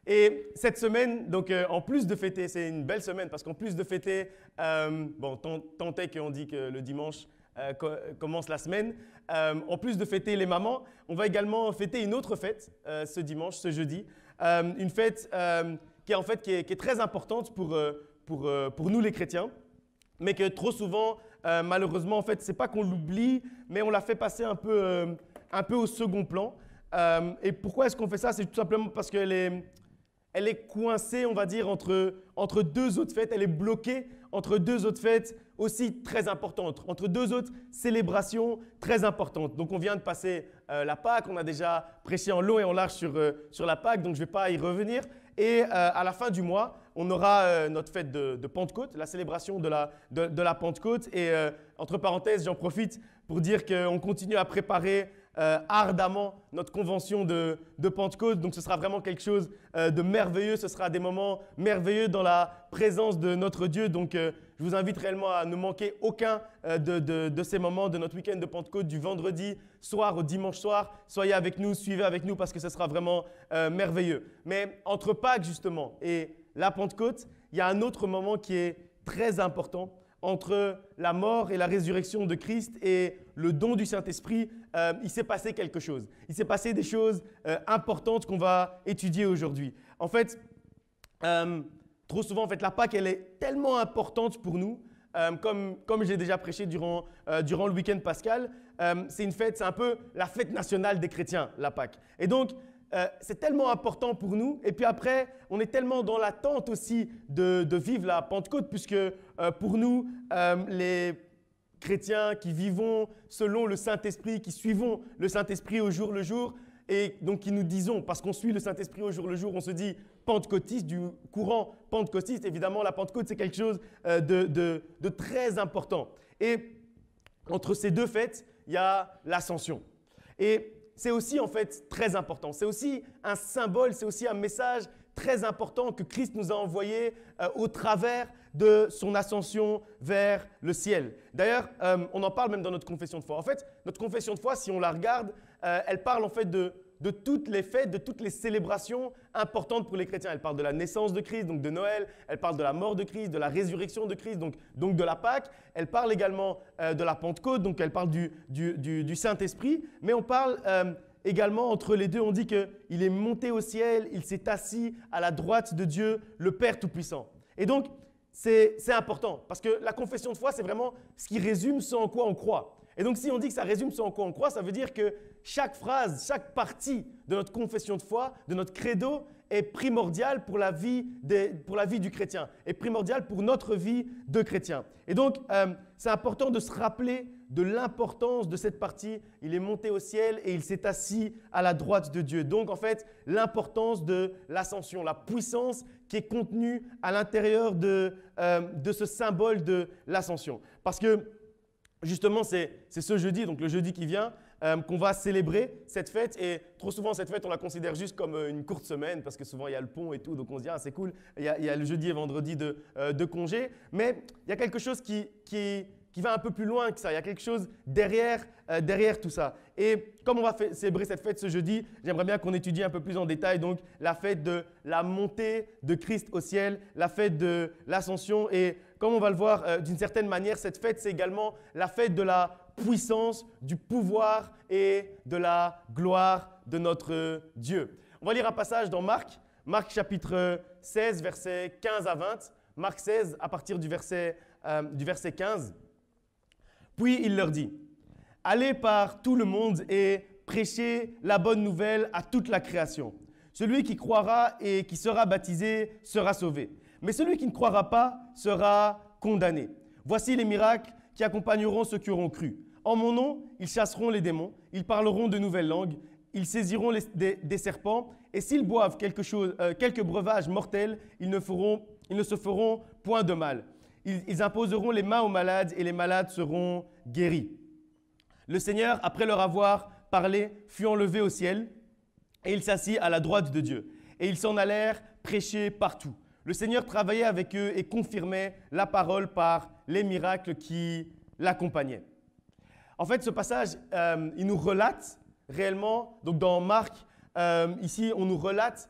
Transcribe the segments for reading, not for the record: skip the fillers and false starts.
Et cette semaine, donc en plus de fêter, c'est une belle semaine parce qu'en plus de fêter, bon, tant est qu'on dit que le dimanche commence la semaine, en plus de fêter les mamans, on va également fêter une autre fête ce dimanche, ce jeudi, une fête qui est très importante pour nous les chrétiens, mais que trop souvent, malheureusement, en fait, c'est pas qu'on l'oublie, mais on la fait passer un peu au second plan. Et pourquoi est-ce qu'on fait ça? C'est tout simplement parce qu'elle est coincée, on va dire, entre deux autres fêtes. Elle est bloquée entre deux autres fêtes aussi très importantes, entre deux autres célébrations très importantes. Donc, on vient de passer la Pâque. On a déjà prêché en long et en large sur la Pâque, donc je ne vais pas y revenir. Et à la fin du mois, on aura notre fête de Pentecôte, la célébration de la Pentecôte. Et entre parenthèses, j'en profite pour dire qu'on continue à préparer ardemment notre convention de Pentecôte. Donc, ce sera vraiment quelque chose de merveilleux. Ce sera des moments merveilleux dans la présence de notre Dieu. Donc, je vous invite réellement à ne manquer aucun de ces moments de notre week-end de Pentecôte, du vendredi soir au dimanche soir. Soyez avec nous, suivez avec nous parce que ce sera vraiment merveilleux. Mais entre Pâques, justement, et la Pentecôte, il y a un autre moment qui est très important. Entre la mort et la résurrection de Christ et le don du Saint-Esprit, il s'est passé quelque chose. Il s'est passé des choses importantes qu'on va étudier aujourd'hui. En fait, trop souvent, en fait, la Pâque, elle est tellement importante pour nous, comme j'ai déjà prêché durant le week-end pascal. C'est une fête, c'est un peu la fête nationale des chrétiens, la Pâque. Et donc, c'est tellement important pour nous. Et puis après, on est tellement dans l'attente aussi de vivre la Pentecôte, puisque pour nous, les chrétiens qui vivons selon le Saint-Esprit, qui suivons le Saint-Esprit au jour le jour, et donc qui nous disons, parce qu'on suit le Saint-Esprit au jour le jour, on se dit pentecôtiste, du courant pentecôtiste. Évidemment, la Pentecôte, c'est quelque chose de très important. Et entre ces deux fêtes, il y a l'Ascension. Et c'est aussi en fait très important. C'est aussi un symbole, c'est aussi un message très important que Christ nous a envoyé au travers de son ascension vers le ciel. D'ailleurs, on en parle même dans notre confession de foi. En fait, notre confession de foi, si on la regarde, elle parle en fait de toutes les fêtes, de toutes les célébrations importantes pour les chrétiens. Elle parle de la naissance de Christ, donc de Noël. Elle parle de la mort de Christ, de la résurrection de Christ, donc de la Pâque. Elle parle également de la Pentecôte, donc elle parle du Saint-Esprit. Mais on parle également entre les deux, on dit qu'il est monté au ciel, il s'est assis à la droite de Dieu, le Père Tout-Puissant. Et donc, c'est important parce que la confession de foi, c'est vraiment ce qui résume ce en quoi on croit. Et donc, si on dit que ça résume ce en quoi on croit, ça veut dire que chaque phrase, chaque partie de notre confession de foi, de notre credo, est primordiale pour la vie du chrétien, est primordiale pour notre vie de chrétien. Et donc, c'est important de se rappeler de l'importance de cette partie. Il est monté au ciel et il s'est assis à la droite de Dieu. Donc, en fait, l'importance de l'ascension, la puissance qui est contenue à l'intérieur de ce symbole de l'ascension. Parce que, justement, c'est ce jeudi, donc le jeudi qui vient, qu'on va célébrer cette fête. Et trop souvent, cette fête, on la considère juste comme une courte semaine parce que souvent, il y a le pont et tout. Donc, on se dit, ah, c'est cool, il y a le jeudi et vendredi de congé. Mais il y a quelque chose qui va un peu plus loin que ça. Il y a quelque chose derrière tout ça. Et comme on va célébrer cette fête ce jeudi, j'aimerais bien qu'on étudie un peu plus en détail donc la fête de la montée de Christ au ciel, la fête de l'ascension. Et comme on va le voir d'une certaine manière, cette fête, c'est également la fête de la puissance, du pouvoir et de la gloire de notre Dieu. On va lire un passage dans Marc chapitre 16, versets 15 à 20. Marc 16, à partir du verset 15. Puis il leur dit, « Allez par tout le monde et prêchez la bonne nouvelle à toute la création. Celui qui croira et qui sera baptisé sera sauvé. Mais celui qui ne croira pas sera condamné. Voici les miracles qui accompagneront ceux qui auront cru. En mon nom, ils chasseront les démons, ils parleront de nouvelles langues, ils saisiront des serpents, et s'ils boivent quelques breuvages mortels, ils ne se feront point de mal. Ils imposeront les mains aux malades, et les malades seront guéris. » Le Seigneur, après leur avoir parlé, fut enlevé au ciel, et il s'assit à la droite de Dieu. Et ils s'en allèrent prêcher partout. Le Seigneur travaillait avec eux et confirmait la parole par les miracles qui l'accompagnaient. En fait, ce passage, il nous relate réellement, donc dans Marc, ici, on nous relate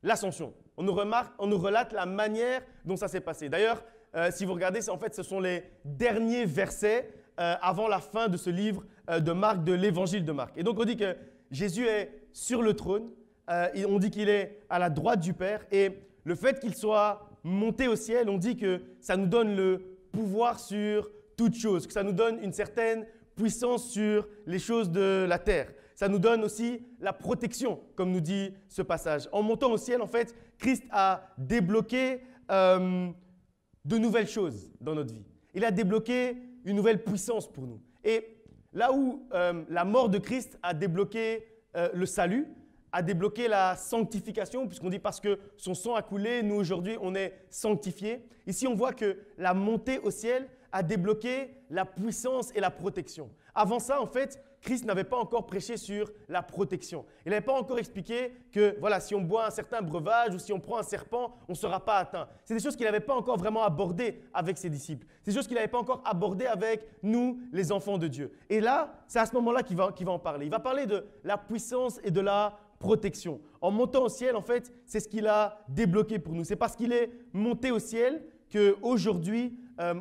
l'ascension. On nous relate la manière dont ça s'est passé. D'ailleurs, si vous regardez, en fait, ce sont les derniers versets avant la fin de ce livre de Marc, de l'évangile de Marc. Et donc, on dit que Jésus est sur le trône. On dit qu'il est à la droite du Père. Et le fait qu'il soit monté au ciel, on dit que ça nous donne le pouvoir sur toute chose, que ça nous donne une certaine puissance sur les choses de la terre. Ça nous donne aussi la protection, comme nous dit ce passage. En montant au ciel, en fait, Christ a débloqué de nouvelles choses dans notre vie. Il a débloqué une nouvelle puissance pour nous. Et là où la mort de Christ a débloqué le salut, a débloqué la sanctification, puisqu'on dit parce que son sang a coulé, nous aujourd'hui on est sanctifiés. Ici on voit que la montée au ciel a débloqué la puissance et la protection. Avant ça, en fait, Christ n'avait pas encore prêché sur la protection. Il n'avait pas encore expliqué que voilà, si on boit un certain breuvage ou si on prend un serpent, on ne sera pas atteint. C'est des choses qu'il n'avait pas encore vraiment abordées avec ses disciples. C'est des choses qu'il n'avait pas encore abordées avec nous, les enfants de Dieu. Et là, c'est à ce moment-là qu'il va en parler. Il va parler de la puissance et de la protection. En montant au ciel, en fait, c'est ce qu'il a débloqué pour nous. C'est parce qu'il est monté au ciel qu'aujourd'hui,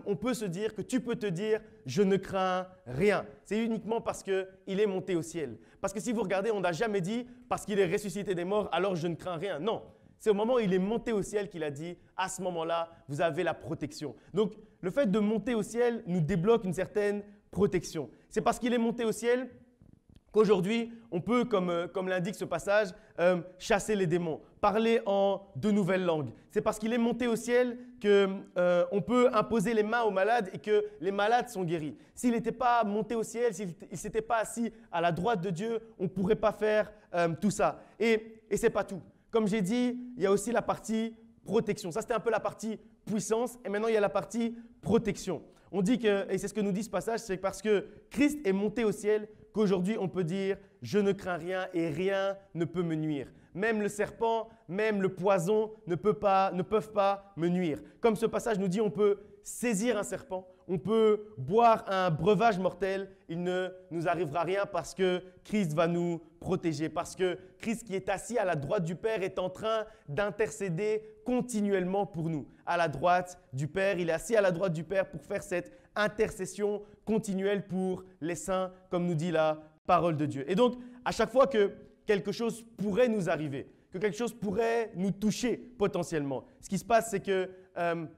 on peut se dire, que tu peux te dire, je ne crains rien. C'est uniquement parce qu'il est monté au ciel. Parce que si vous regardez, on n'a jamais dit, parce qu'il est ressuscité des morts, alors je ne crains rien. Non, c'est au moment où il est monté au ciel qu'il a dit, à ce moment-là, vous avez la protection. Donc, le fait de monter au ciel nous débloque une certaine protection. C'est parce qu'il est monté au ciel qu'aujourd'hui, on peut, comme l'indique ce passage, chasser les démons, parler en de nouvelles langues. C'est parce qu'il est monté au ciel qu'on peut imposer les mains aux malades et que les malades sont guéris. S'il n'était pas monté au ciel, s'il ne s'était pas assis à la droite de Dieu, on ne pourrait pas faire tout ça. Et ce n'est pas tout. Comme j'ai dit, il y a aussi la partie protection. Ça, c'était un peu la partie puissance. Et maintenant, il y a la partie protection. On dit que, et c'est ce que nous dit ce passage, c'est parce que Christ est monté au ciel qu'aujourd'hui on peut dire « je ne crains rien et rien ne peut me nuire ». Même le serpent, même le poison ne peuvent pas me nuire. Comme ce passage nous dit, on peut saisir un serpent, on peut boire un breuvage mortel, il ne nous arrivera rien parce que Christ va nous protéger, parce que Christ qui est assis à la droite du Père est en train d'intercéder continuellement pour nous. À la droite du Père, il est assis à la droite du Père pour faire cette intercession continuelle pour les saints, comme nous dit la parole de Dieu. Et donc, à chaque fois que quelque chose pourrait nous arriver, que quelque chose pourrait nous toucher potentiellement, ce qui se passe, c'est que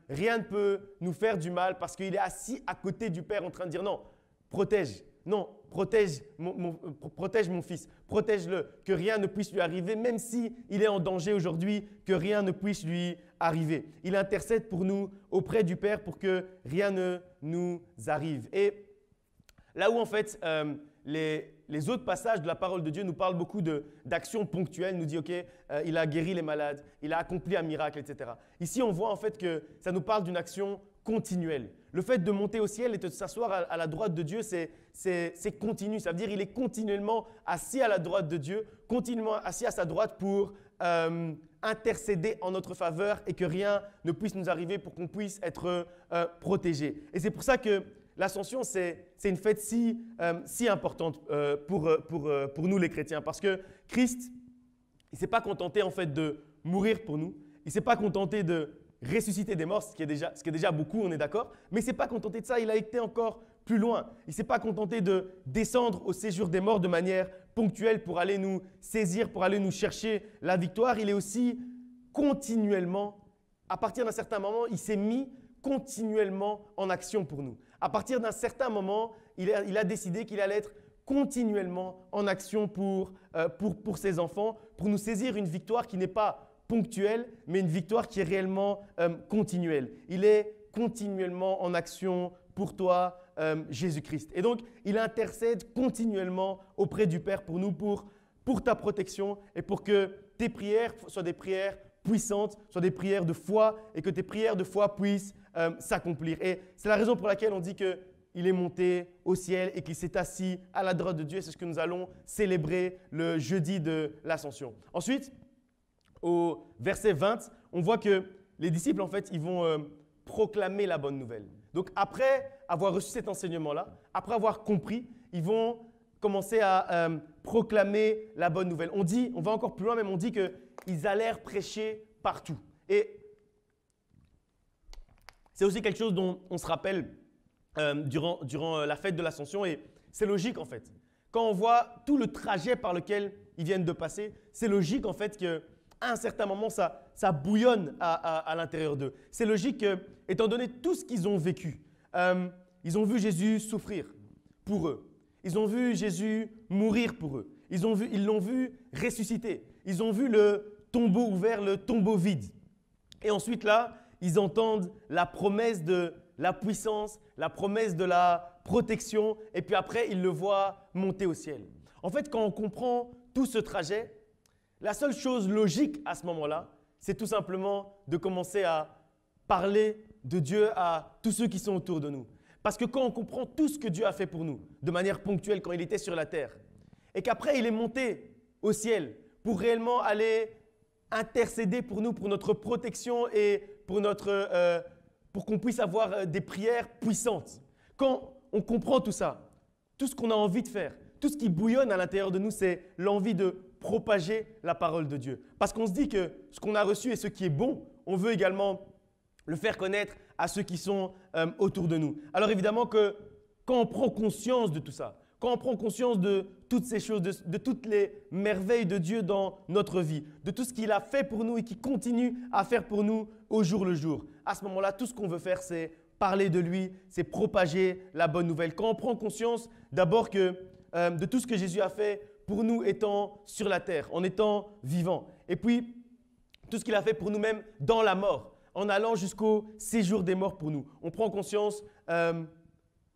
rien ne peut nous faire du mal parce qu'il est assis à côté du Père en train de dire non, protège, non, protège mon fils, protège-le, que rien ne puisse lui arriver, même s'il est en danger aujourd'hui, que rien ne puisse lui arriver. Il intercède pour nous auprès du Père pour que rien ne nous arrive. Et là où en fait les autres passages de la parole de Dieu nous parlent beaucoup d'actions ponctuelles, nous dit ok, il a guéri les malades, il a accompli un miracle, etc. Ici on voit en fait que ça nous parle d'une action continuelle. Le fait de monter au ciel et de s'asseoir à la droite de Dieu, c'est continu. Ça veut dire qu'il est continuellement assis à la droite de Dieu, continuellement assis à sa droite pour intercéder en notre faveur et que rien ne puisse nous arriver pour qu'on puisse être protégé. Et c'est pour ça que l'ascension, c'est une fête si importante pour nous les chrétiens. Parce que Christ, il ne s'est pas contenté en fait de mourir pour nous. Il ne s'est pas contenté de ressusciter des morts, ce qui est déjà beaucoup, on est d'accord. Mais il ne s'est pas contenté de ça, il a été encore plus loin. Il ne s'est pas contenté de descendre au séjour des morts de manière ponctuelle pour aller nous saisir, pour aller nous chercher la victoire. Il est aussi continuellement, à partir d'un certain moment, il s'est mis continuellement en action pour nous. À partir d'un certain moment, il a décidé qu'il allait être continuellement en action pour ses enfants, pour nous saisir une victoire qui n'est pas ponctuelle, mais une victoire qui est réellement continuelle. Il est continuellement en action pour toi, Jésus-Christ. Et donc, il intercède continuellement auprès du Père pour nous, pour ta protection et pour que tes prières soient des prières puissantes, soient des prières de foi et que tes prières de foi puissent s'accomplir. Et c'est la raison pour laquelle on dit qu'il est monté au ciel et qu'il s'est assis à la droite de Dieu. C'est ce que nous allons célébrer le jeudi de l'Ascension. Ensuite, au verset 20, on voit que les disciples, en fait, ils vont proclamer la bonne nouvelle. Donc, après avoir reçu cet enseignement-là, après avoir compris, ils vont commencer à proclamer la bonne nouvelle. On va encore plus loin, même on dit qu'ils allèrent prêcher partout. Et c'est aussi quelque chose dont on se rappelle durant la fête de l'Ascension et c'est logique en fait. Quand on voit tout le trajet par lequel ils viennent de passer, c'est logique en fait qu'à un certain moment, ça bouillonne à l'intérieur d'eux. C'est logique que, étant donné tout ce qu'ils ont vécu, ils ont vu Jésus souffrir pour eux. Ils ont vu Jésus mourir pour eux. Ils l'ont vu ressusciter. Ils ont vu le tombeau ouvert, le tombeau vide. Et ensuite là, ils entendent la promesse de la puissance, la promesse de la protection, et puis après, ils le voient monter au ciel. En fait, quand on comprend tout ce trajet, la seule chose logique à ce moment-là, c'est tout simplement de commencer à parler de Dieu à tous ceux qui sont autour de nous. Parce que quand on comprend tout ce que Dieu a fait pour nous, de manière ponctuelle quand il était sur la terre, et qu'après il est monté au ciel pour réellement aller intercéder pour nous, pour notre protection et pour qu'on puisse avoir des prières puissantes. Quand on comprend tout ça, tout ce qu'on a envie de faire, tout ce qui bouillonne à l'intérieur de nous, c'est l'envie de propager la parole de Dieu. Parce qu'on se dit que ce qu'on a reçu et ce qui est bon, on veut également le faire connaître à ceux qui sont autour de nous. Alors évidemment que quand on prend conscience de tout ça, quand on prend conscience de toutes ces choses, de toutes les merveilles de Dieu dans notre vie, de tout ce qu'il a fait pour nous et qui continue à faire pour nous au jour le jour, à ce moment-là, tout ce qu'on veut faire, c'est parler de lui, c'est propager la bonne nouvelle. Quand on prend conscience d'abord de tout ce que Jésus a fait pour nous étant sur la terre, en étant vivant, et puis tout ce qu'il a fait pour nous-mêmes dans la mort, en allant jusqu'au séjour des morts pour nous. On prend conscience, quand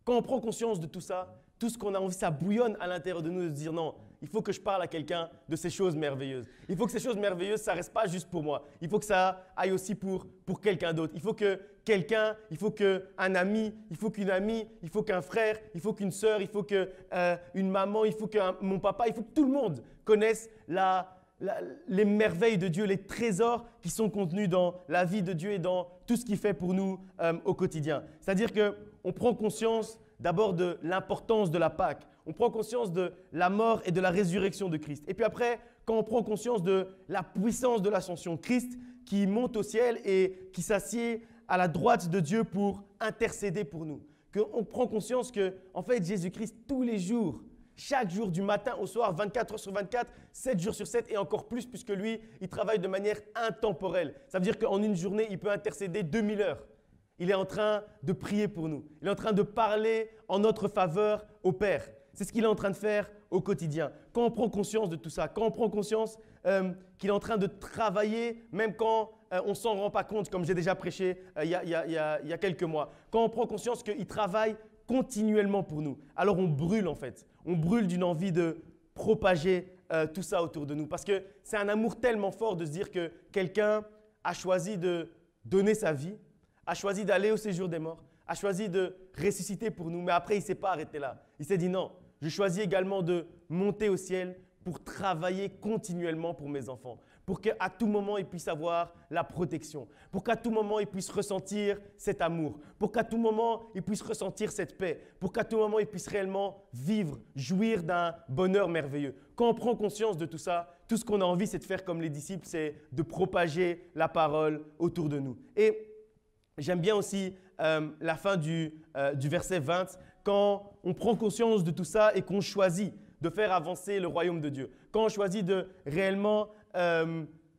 on prend conscience de tout ça, tout ce qu'on a envie, ça bouillonne à l'intérieur de nous de se dire non, il faut que je parle à quelqu'un de ces choses merveilleuses. Il faut que ces choses merveilleuses, ça ne reste pas juste pour moi. Il faut que ça aille aussi pour quelqu'un d'autre. Il faut que quelqu'un, il faut qu'un ami, il faut qu'une amie, il faut qu'un frère, il faut qu'une sœur, il faut qu'une maman, il faut que mon papa, il faut que tout le monde connaisse les merveilles de Dieu, les trésors qui sont contenus dans la vie de Dieu et dans tout ce qu'il fait pour nous au quotidien. C'est-à-dire qu'on prend conscience d'abord de l'importance de la Pâque. On prend conscience de la mort et de la résurrection de Christ. Et puis après, quand on prend conscience de la puissance de l'ascension, Christ qui monte au ciel et qui s'assied à la droite de Dieu pour intercéder pour nous. Qu'on prend conscience que, en fait, Jésus-Christ, tous les jours, chaque jour, du matin au soir, 24 heures sur 24, 7 jours sur 7 et encore plus puisque lui, il travaille de manière intemporelle. Ça veut dire qu'en une journée, il peut intercéder 2000 heures. Il est en train de prier pour nous. Il est en train de parler en notre faveur au Père. C'est ce qu'il est en train de faire au quotidien. Quand on prend conscience de tout ça, quand on prend conscience qu'il est en train de travailler, même quand on ne s'en rend pas compte, comme j'ai déjà prêché il y a quelques mois, quand on prend conscience qu'il travaille continuellement pour nous, alors on brûle en fait. On brûle d'une envie de propager tout ça autour de nous. Parce que c'est un amour tellement fort de se dire que quelqu'un a choisi de donner sa vie, a choisi d'aller au séjour des morts, a choisi de ressusciter pour nous, mais après, il ne s'est pas arrêté là. Il s'est dit non, je choisis également de monter au ciel pour travailler continuellement pour mes enfants, pour qu'à tout moment, ils puissent avoir la protection, pour qu'à tout moment, ils puissent ressentir cet amour, pour qu'à tout moment, ils puissent ressentir cette paix, pour qu'à tout moment, ils puissent réellement vivre, jouir d'un bonheur merveilleux. Quand on prend conscience de tout ça, tout ce qu'on a envie, c'est de faire comme les disciples, c'est de propager la parole autour de nous. Et j'aime bien aussi la fin du verset 20, quand on prend conscience de tout ça et qu'on choisit de faire avancer le royaume de Dieu, quand on choisit de réellement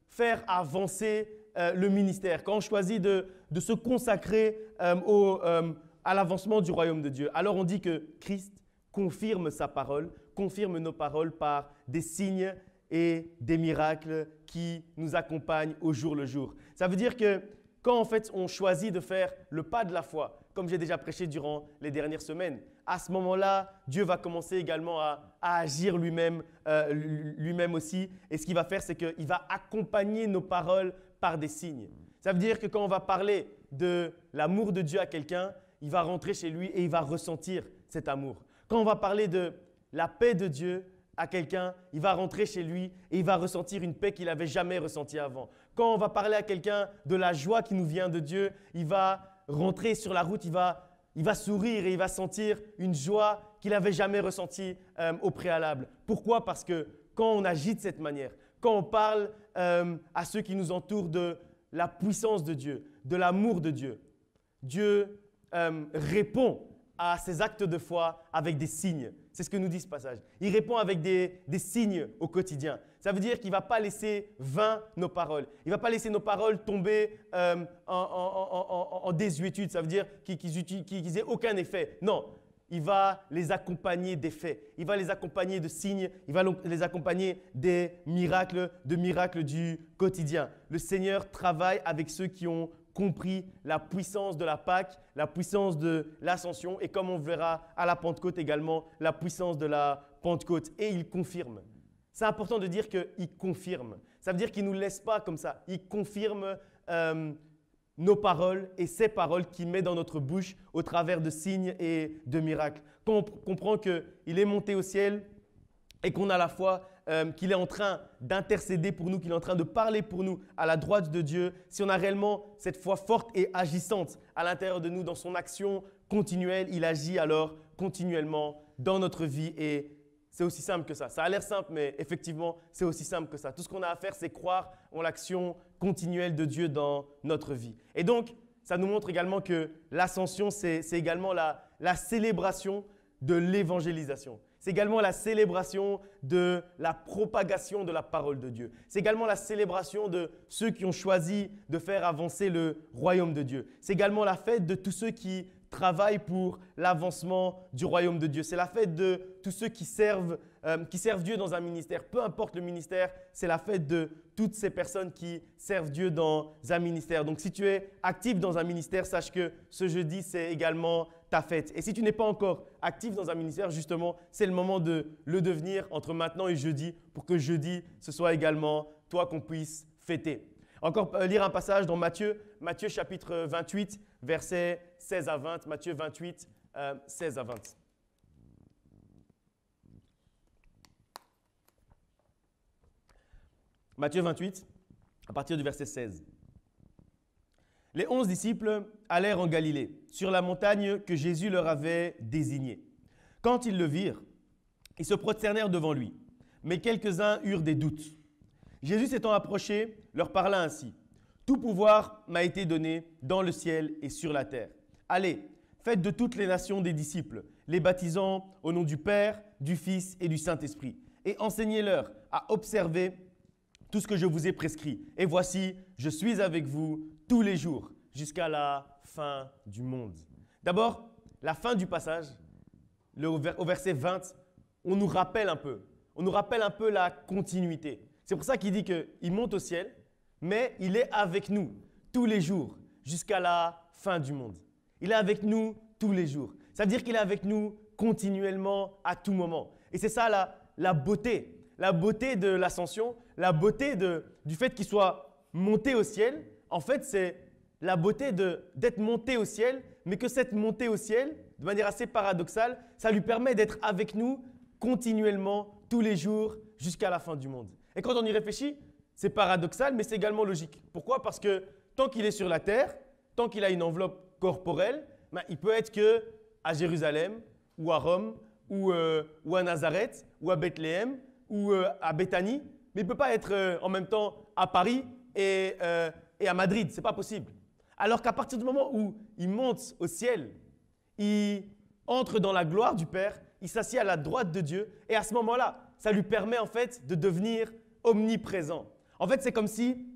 faire avancer le ministère, quand on choisit de se consacrer à l'avancement du royaume de Dieu, alors on dit que Christ confirme sa parole, confirme nos paroles par des signes et des miracles qui nous accompagnent au jour le jour. Ça veut dire que quand en fait on choisit de faire le pas de la foi, comme j'ai déjà prêché durant les dernières semaines, à ce moment-là, Dieu va commencer également à agir lui-même aussi. Et ce qu'il va faire, c'est qu'il va accompagner nos paroles par des signes. Ça veut dire que quand on va parler de l'amour de Dieu à quelqu'un, il va rentrer chez lui et il va ressentir cet amour. Quand on va parler de la paix de Dieu à quelqu'un, il va rentrer chez lui et il va ressentir une paix qu'il n'avait jamais ressentie avant. Quand on va parler à quelqu'un de la joie qui nous vient de Dieu, il va rentrer sur la route, il va il va sourire et il va sentir une joie qu'il n'avait jamais ressentie au préalable. Pourquoi? Parce que quand on agit de cette manière, quand on parle à ceux qui nous entourent de la puissance de Dieu, de l'amour de Dieu, Dieu répond à ces actes de foi avec des signes. C'est ce que nous dit ce passage. Il répond avec des signes au quotidien. Ça veut dire qu'il ne va pas laisser vain nos paroles. Il ne va pas laisser nos paroles tomber en désuétude. Ça veut dire qu'ils n'aient aucun effet. Non, il va les accompagner d'effets. Il va les accompagner de signes. Il va les accompagner des miracles, du quotidien. Le Seigneur travaille avec ceux qui ont compris la puissance de la Pâque, la puissance de l'Ascension et comme on verra à la Pentecôte également, la puissance de la Pentecôte. Et il confirme. C'est important de dire qu'il confirme. Ça veut dire qu'il ne nous laisse pas comme ça. Il confirme nos paroles et ces paroles qu'il met dans notre bouche au travers de signes et de miracles. Quand on comprend qu'il est monté au ciel et qu'on a la foi, qu'il est en train d'intercéder pour nous, qu'il est en train de parler pour nous à la droite de Dieu, si on a réellement cette foi forte et agissante à l'intérieur de nous, dans son action continuelle, il agit alors continuellement dans notre vie et c'est aussi simple que ça. Ça a l'air simple, mais effectivement, c'est aussi simple que ça. Tout ce qu'on a à faire, c'est croire en l'action continuelle de Dieu dans notre vie. Et donc, ça nous montre également que l'ascension, c'est également la célébration de l'évangélisation. C'est également la célébration de la propagation de la parole de Dieu. C'est également la célébration de ceux qui ont choisi de faire avancer le royaume de Dieu. C'est également la fête de tous ceux qui travaillent pour l'avancement du royaume de Dieu. C'est la fête de tous ceux qui servent Dieu dans un ministère. Peu importe le ministère, c'est la fête de toutes ces personnes qui servent Dieu dans un ministère. Donc, si tu es actif dans un ministère, sache que ce jeudi, c'est également ta fête. Et si tu n'es pas encore actif dans un ministère, justement, c'est le moment de le devenir entre maintenant et jeudi pour que jeudi, ce soit également toi qu'on puisse fêter. Encore lire un passage dans Matthieu chapitre 28, versets 16 à 20. Matthieu 28, 16 à 20. Matthieu 28, à partir du verset 16. Les 11 disciples allèrent en Galilée, sur la montagne que Jésus leur avait désignée. Quand ils le virent, ils se prosternèrent devant lui, mais quelques-uns eurent des doutes. Jésus s'étant approché, leur parla ainsi. « Tout pouvoir m'a été donné dans le ciel et sur la terre. Allez, faites de toutes les nations des disciples, les baptisant au nom du Père, du Fils et du Saint-Esprit, et enseignez-leur à observer tout ce que je vous ai prescrit. Et voici, je suis avec vous tous les jours jusqu'à la fin du monde. » D'abord, la fin du passage, au verset 20, on nous rappelle un peu la continuité. C'est pour ça qu'il dit qu'il monte au ciel, mais il est avec nous tous les jours jusqu'à la fin du monde. Il est avec nous tous les jours. Ça veut dire qu'il est avec nous continuellement à tout moment. Et c'est ça la beauté de l'ascension, la beauté du fait qu'il soit monté au ciel. En fait, c'est la beauté d'être monté au ciel, mais que cette montée au ciel, de manière assez paradoxale, ça lui permet d'être avec nous continuellement, tous les jours, jusqu'à la fin du monde. Et quand on y réfléchit, c'est paradoxal, mais c'est également logique. Pourquoi? Parce que tant qu'il est sur la terre, tant qu'il a une enveloppe corporelle, il peut être qu'à Jérusalem, ou à Rome, ou à Nazareth, ou à Bethléem, ou à Béthanie, mais il ne peut pas être en même temps à Paris et à Madrid. Ce n'est pas possible. Alors qu'à partir du moment où il monte au ciel, il entre dans la gloire du Père, il s'assied à la droite de Dieu et à ce moment-là, ça lui permet en fait de devenir omniprésent. En fait, c'est comme si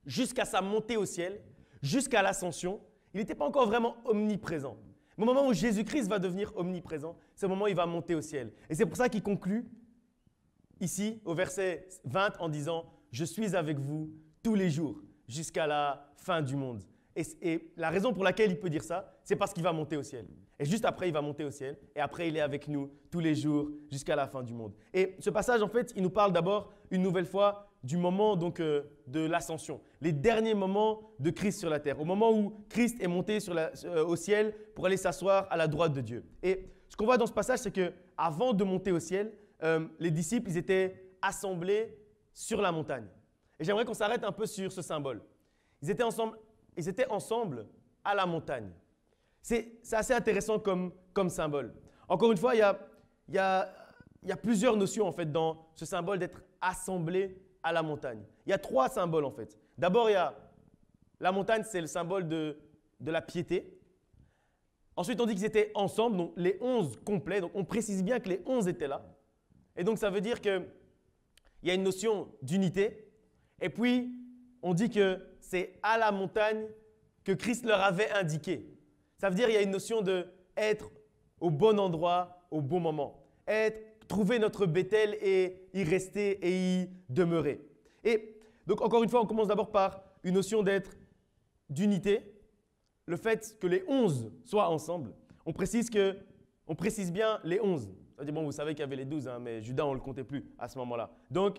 jusqu'à sa montée au ciel, jusqu'à l'ascension, il n'était pas encore vraiment omniprésent. Mais au moment où Jésus-Christ va devenir omniprésent, c'est au moment où il va monter au ciel. Et c'est pour ça qu'il conclut ici au verset 20 en disant « Je suis avec vous tous les jours jusqu'à la fin du monde ». Et la raison pour laquelle il peut dire ça, c'est parce qu'il va monter au ciel. Et juste après, il va monter au ciel. Et après, il est avec nous tous les jours jusqu'à la fin du monde. Et ce passage, en fait, il nous parle d'abord une nouvelle fois du moment donc, de l'ascension. Les derniers moments de Christ sur la terre. Au moment où Christ est monté au ciel pour aller s'asseoir à la droite de Dieu. Et ce qu'on voit dans ce passage, c'est qu'avant de monter au ciel, les disciples, ils étaient assemblés sur la montagne. Et j'aimerais qu'on s'arrête un peu sur ce symbole. Ils étaient ensemble à la montagne. C'est assez intéressant comme symbole. Encore une fois, il y a plusieurs notions en fait dans ce symbole d'être assemblé à la montagne. Il y a 3 symboles en fait. D'abord, il y a la montagne, c'est le symbole de la piété. Ensuite, on dit qu'ils étaient ensemble, donc les 11 complets. Donc on précise bien que les 11 étaient là. Et donc ça veut dire qu'il y a une notion d'unité. Et puis, on dit que c'est à la montagne que Christ leur avait indiqué. Ça veut dire qu'il y a une notion d'être au bon endroit, au bon moment. Trouver notre Bethel et y rester et y demeurer. Et donc, encore une fois, on commence d'abord par une notion d'unité. Le fait que les 11 soient ensemble. On précise bien les 11. On dit, bon, vous savez qu'il y avait les 12, hein, mais Judas, on ne le comptait plus à ce moment-là. Donc,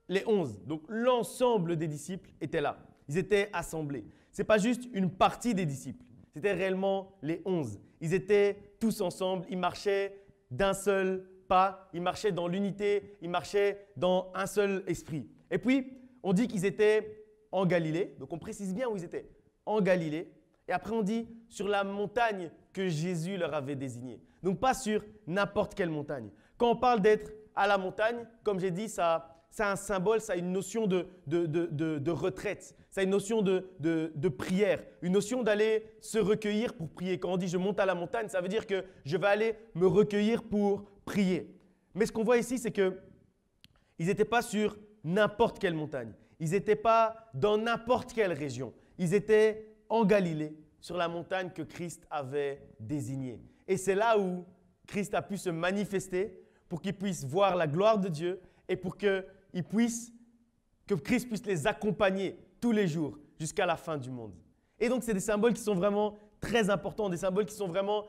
les 11. Donc, l'ensemble des disciples étaient là. Ils étaient assemblés. Ce n'est pas juste une partie des disciples. C'était réellement les 11. Ils étaient tous ensemble. Ils marchaient d'un seul pas. Ils marchaient dans l'unité. Ils marchaient dans un seul esprit. Et puis, on dit qu'ils étaient en Galilée. Donc, on précise bien où ils étaient. En Galilée. Et après, on dit sur la montagne que Jésus leur avait désignée. Donc, pas sur n'importe quelle montagne. Quand on parle d'être à la montagne, comme j'ai dit, ça a un symbole, ça a une notion de retraite, ça a une notion de prière, une notion d'aller se recueillir pour prier. Quand on dit je monte à la montagne, ça veut dire que je vais aller me recueillir pour prier. Mais ce qu'on voit ici, c'est qu'ils n'étaient pas sur n'importe quelle montagne. Ils n'étaient pas dans n'importe quelle région. Ils étaient en Galilée, sur la montagne que Christ avait désignée. Et c'est là où Christ a pu se manifester pour qu'ils puissent voir la gloire de Dieu et pour que Christ puisse les accompagner tous les jours jusqu'à la fin du monde. Et donc, c'est des symboles qui sont vraiment très importants, des symboles qui sont vraiment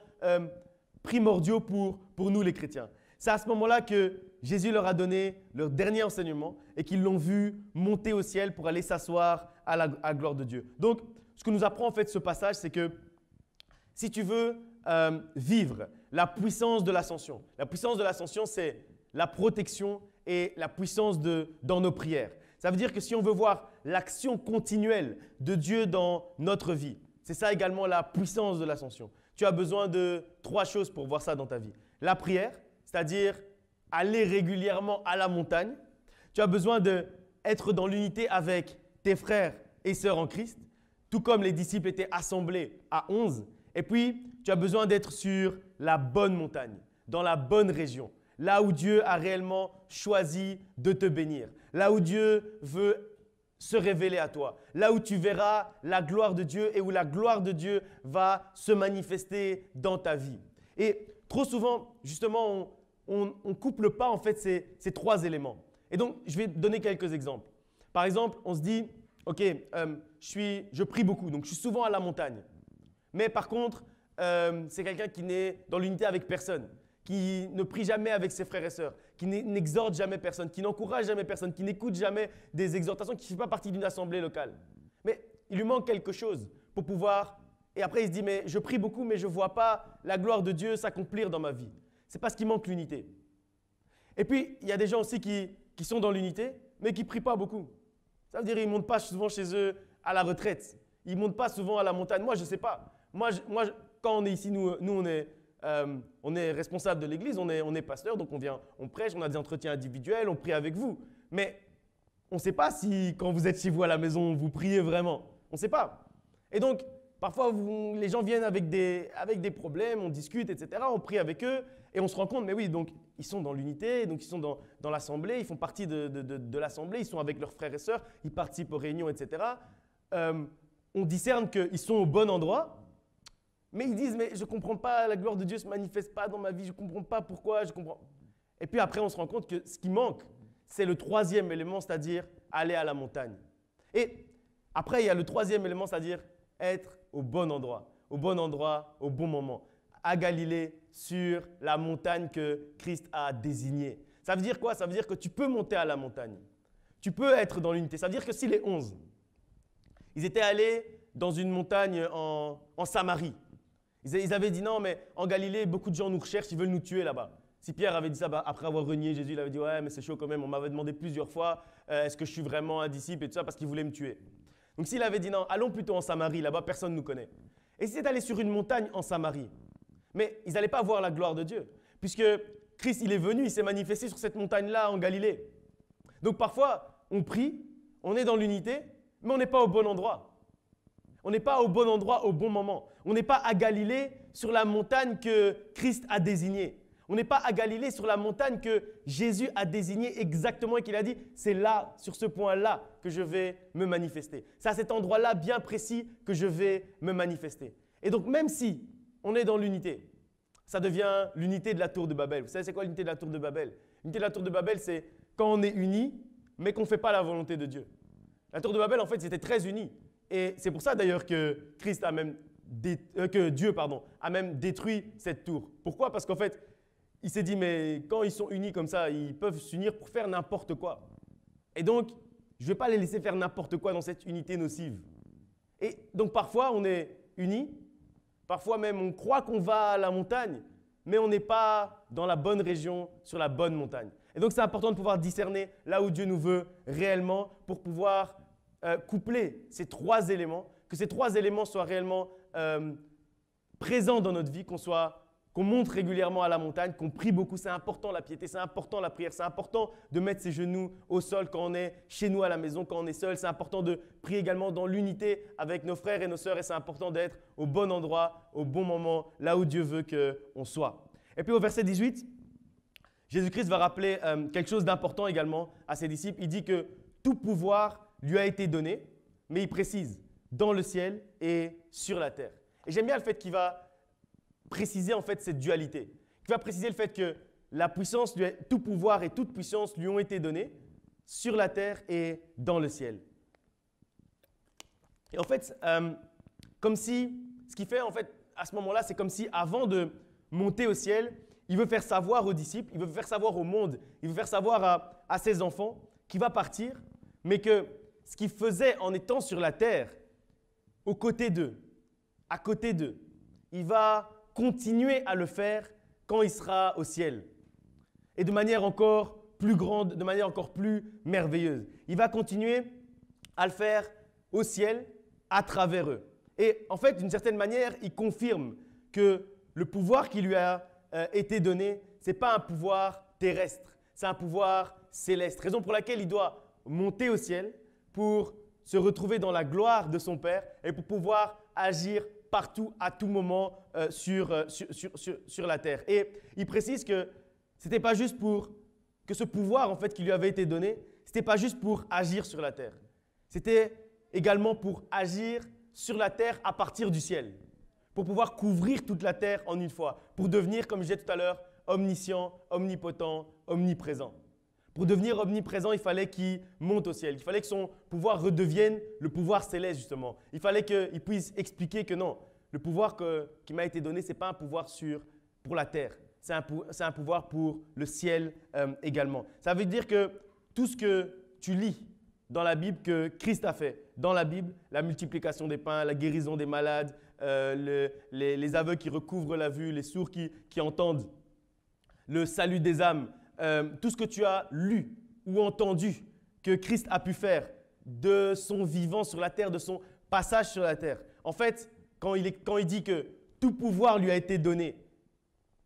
primordiaux pour nous les chrétiens. C'est à ce moment-là que Jésus leur a donné leur dernier enseignement et qu'ils l'ont vu monter au ciel pour aller s'asseoir à la gloire de Dieu. Donc, ce que nous apprend en fait ce passage, c'est que si tu veux vivre la puissance de l'ascension, c'est la protection et la puissance dans nos prières. Ça veut dire que si on veut voir l'action continuelle de Dieu dans notre vie, c'est ça également la puissance de l'ascension. Tu as besoin de 3 choses pour voir ça dans ta vie. La prière, c'est-à-dire aller régulièrement à la montagne. Tu as besoin d'être dans l'unité avec tes frères et sœurs en Christ, tout comme les disciples étaient assemblés à 11. Et puis, tu as besoin d'être sur la bonne montagne, dans la bonne région, là où Dieu a réellement choisi de te bénir, là où Dieu veut se révéler à toi, là où tu verras la gloire de Dieu et où la gloire de Dieu va se manifester dans ta vie. Et trop souvent, justement, on ne couple pas en fait ces 3 éléments. Et donc, je vais te donner quelques exemples. Par exemple, on se dit, ok, je prie beaucoup, donc je suis souvent à la montagne. Mais par contre, c'est quelqu'un qui n'est dans l'unité avec personne, qui ne prie jamais avec ses frères et sœurs, qui n'exhorte jamais personne, qui n'encourage jamais personne, qui n'écoute jamais des exhortations, qui ne fait pas partie d'une assemblée locale. Mais il lui manque quelque chose pour pouvoir… Et après, il se dit, mais je prie beaucoup, mais je ne vois pas la gloire de Dieu s'accomplir dans ma vie. C'est parce qu'il manque l'unité. Et puis, il y a des gens aussi qui sont dans l'unité, mais qui ne prient pas beaucoup. Ça veut dire qu'ils ne montent pas souvent chez eux à la retraite. Ils ne montent pas souvent à la montagne. Moi, je ne sais pas. Moi, quand on est ici, nous on est responsable de l'église, on est pasteur, donc on vient, on prêche, on a des entretiens individuels, on prie avec vous. Mais on ne sait pas si, quand vous êtes chez vous à la maison, vous priez vraiment. On ne sait pas. Et donc, parfois, les gens viennent avec des problèmes, on discute, etc. On prie avec eux et on se rend compte, mais oui, donc ils sont dans l'unité, donc ils sont dans l'assemblée, ils font partie de l'assemblée, ils sont avec leurs frères et sœurs, ils participent aux réunions, etc. On discerne qu'ils sont au bon endroit, mais ils disent, mais je ne comprends pas, la gloire de Dieu ne se manifeste pas dans ma vie, je ne comprends pas pourquoi, Et puis après, on se rend compte que ce qui manque, c'est le 3e élément, c'est-à-dire aller à la montagne. Et après, il y a le 3e élément, c'est-à-dire être au bon endroit, au bon moment, à Galilée, sur la montagne que Christ a désignée. Ça veut dire quoi? Ça veut dire que tu peux monter à la montagne. Tu peux être dans l'unité. Ça veut dire que si les 11, ils étaient allés dans une montagne en Samarie, ils avaient dit non, mais en Galilée, beaucoup de gens nous recherchent, ils veulent nous tuer là-bas. Si Pierre avait dit ça, après avoir renié Jésus, il avait dit ouais, mais c'est chaud quand même, on m'avait demandé plusieurs fois, est-ce que je suis vraiment un disciple et tout ça, parce qu'il voulait me tuer. Donc s'il avait dit non, allons plutôt en Samarie, là-bas personne ne nous connaît. Et c'était d'aller sur une montagne en Samarie. Mais ils n'allaient pas voir la gloire de Dieu, puisque Christ, il est venu, il s'est manifesté sur cette montagne-là en Galilée. Donc parfois, on prie, on est dans l'unité, mais on n'est pas au bon endroit. On n'est pas au bon endroit au bon moment. On n'est pas à Galilée sur la montagne que Christ a désignée. On n'est pas à Galilée sur la montagne que Jésus a désignée exactement et qu'il a dit « c'est là, sur ce point-là que je vais me manifester. C'est à cet endroit-là bien précis que je vais me manifester. » Et donc même si on est dans l'unité, ça devient l'unité de la tour de Babel. Vous savez c'est quoi l'unité de la tour de Babel? L'unité de la tour de Babel, c'est quand on est unis, mais qu'on ne fait pas la volonté de Dieu. La tour de Babel, en fait, c'était très unis. Et c'est pour ça d'ailleurs que Dieu a même détruit cette tour. Pourquoi? Parce qu'en fait, il s'est dit, mais quand ils sont unis comme ça, ils peuvent s'unir pour faire n'importe quoi. Et donc, je ne vais pas les laisser faire n'importe quoi dans cette unité nocive. Et donc, parfois, on est unis. Parfois même, on croit qu'on va à la montagne, mais on n'est pas dans la bonne région, sur la bonne montagne. Et donc, c'est important de pouvoir discerner là où Dieu nous veut réellement pour pouvoir coupler ces trois éléments, que ces trois éléments soient réellement présents dans notre vie, qu'on monte régulièrement à la montagne, qu'on prie beaucoup. C'est important la piété, c'est important la prière, c'est important de mettre ses genoux au sol quand on est chez nous à la maison, quand on est seul. C'est important de prier également dans l'unité avec nos frères et nos sœurs et c'est important d'être au bon endroit, au bon moment, là où Dieu veut qu'on soit. Et puis au verset 18, Jésus-Christ va rappeler quelque chose d'important également à ses disciples. Il dit que tout pouvoir lui a été donné, mais il précise dans le ciel et sur la terre. Et j'aime bien le fait qu'il va préciser en fait cette dualité, qu'il va préciser le fait que la puissance, tout pouvoir et toute puissance lui ont été donnés sur la terre et dans le ciel. Et en fait, comme si, ce qu'il fait en fait à ce moment-là, c'est comme si avant de monter au ciel, il veut faire savoir aux disciples, il veut faire savoir au monde, il veut faire savoir à ses enfants qu'il va partir, mais que ce qu'il faisait en étant sur la terre, à côté d'eux, il va continuer à le faire quand il sera au ciel. Et de manière encore plus grande, de manière encore plus merveilleuse. Il va continuer à le faire au ciel à travers eux. Et en fait, d'une certaine manière, il confirme que le pouvoir qui lui a été donné, ce n'est pas un pouvoir terrestre, c'est un pouvoir céleste. Raison pour laquelle il doit monter au ciel pour se retrouver dans la gloire de son Père et pour pouvoir agir partout, à tout moment sur la terre. Et il précise que ce n'était pas juste que ce pouvoir en fait, qui lui avait été donné, ce n'était pas juste pour agir sur la terre. C'était également pour agir sur la terre à partir du ciel, pour pouvoir couvrir toute la terre en une fois, pour devenir, comme je disais tout à l'heure, omniscient, omnipotent, omniprésent. Pour devenir omniprésent, il fallait qu'il monte au ciel. Il fallait que son pouvoir redevienne le pouvoir céleste, justement. Il fallait qu'il puisse expliquer que non, le pouvoir qui m'a été donné, ce n'est pas un pouvoir pour la terre. C'est un pouvoir pour le ciel également. Ça veut dire que tout ce que tu lis dans la Bible, que Christ a fait, dans la Bible, la multiplication des pains, la guérison des malades, les aveugles qui recouvrent la vue, les sourds qui entendent, le salut des âmes, tout ce que tu as lu ou entendu que Christ a pu faire de son vivant sur la terre, de son passage sur la terre. En fait, quand il dit que tout pouvoir lui a été donné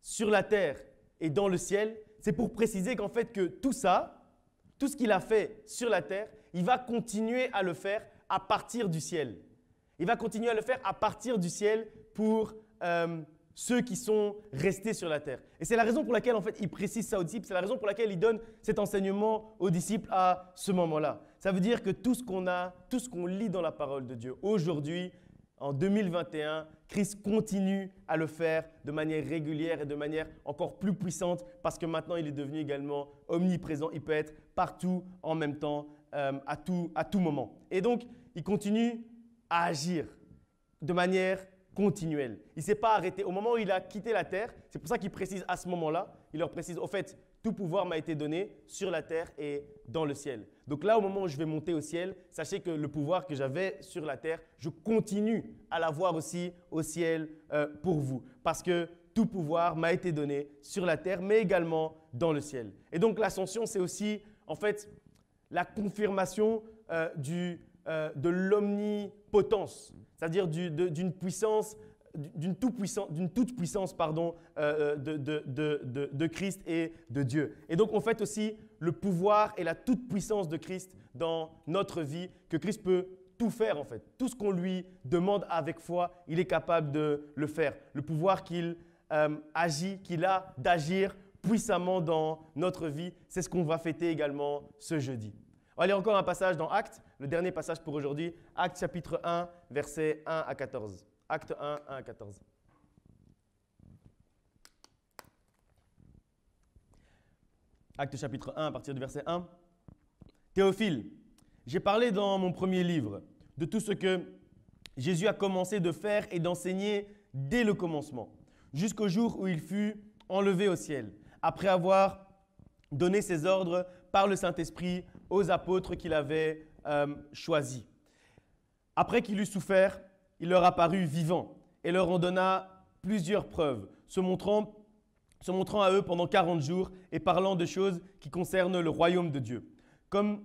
sur la terre et dans le ciel, c'est pour préciser qu'en fait que tout ça, tout ce qu'il a fait sur la terre, il va continuer à le faire à partir du ciel. Il va continuer à le faire à partir du ciel pour ceux qui sont restés sur la terre. Et c'est la raison pour laquelle en fait, il précise ça aux disciples, c'est la raison pour laquelle il donne cet enseignement aux disciples à ce moment-là. Ça veut dire que tout ce qu'on lit dans la parole de Dieu aujourd'hui, en 2021, Christ continue à le faire de manière régulière et de manière encore plus puissante parce que maintenant il est devenu également omniprésent. Il peut être partout en même temps, à tout moment. Et donc, il continue à agir de manière continuelle. Il ne s'est pas arrêté. Au moment où il a quitté la terre, c'est pour ça qu'il précise à ce moment-là, il leur précise, au fait, tout pouvoir m'a été donné sur la terre et dans le ciel. Donc là, au moment où je vais monter au ciel, sachez que le pouvoir que j'avais sur la terre, je continue à l'avoir aussi au ciel pour vous. Parce que tout pouvoir m'a été donné sur la terre, mais également dans le ciel. Et donc l'ascension, c'est aussi en fait la confirmation de l'omnipotence, c'est-à-dire d'une puissance, d'une toute puissance pardon, de Christ et de Dieu. Et donc on fête aussi le pouvoir et la toute puissance de Christ dans notre vie, que Christ peut tout faire en fait. Tout ce qu'on lui demande avec foi, il est capable de le faire. Le pouvoir qu'il a d'agir puissamment dans notre vie, c'est ce qu'on va fêter également ce jeudi. On va aller encore un passage dans Actes, le dernier passage pour aujourd'hui, Actes chapitre 1, versets 1 à 14. Acte 1, 1 à 14. Acte chapitre 1, à partir du verset 1. Théophile, j'ai parlé dans mon premier livre de tout ce que Jésus a commencé de faire et d'enseigner dès le commencement, jusqu'au jour où il fut enlevé au ciel, après avoir donné ses ordres par le Saint-Esprit aux apôtres qu'il avait choisis. Après qu'il eut souffert, il leur apparut vivant et leur en donna plusieurs preuves, se montrant à eux pendant 40 jours et parlant de choses qui concernent le royaume de Dieu. Comme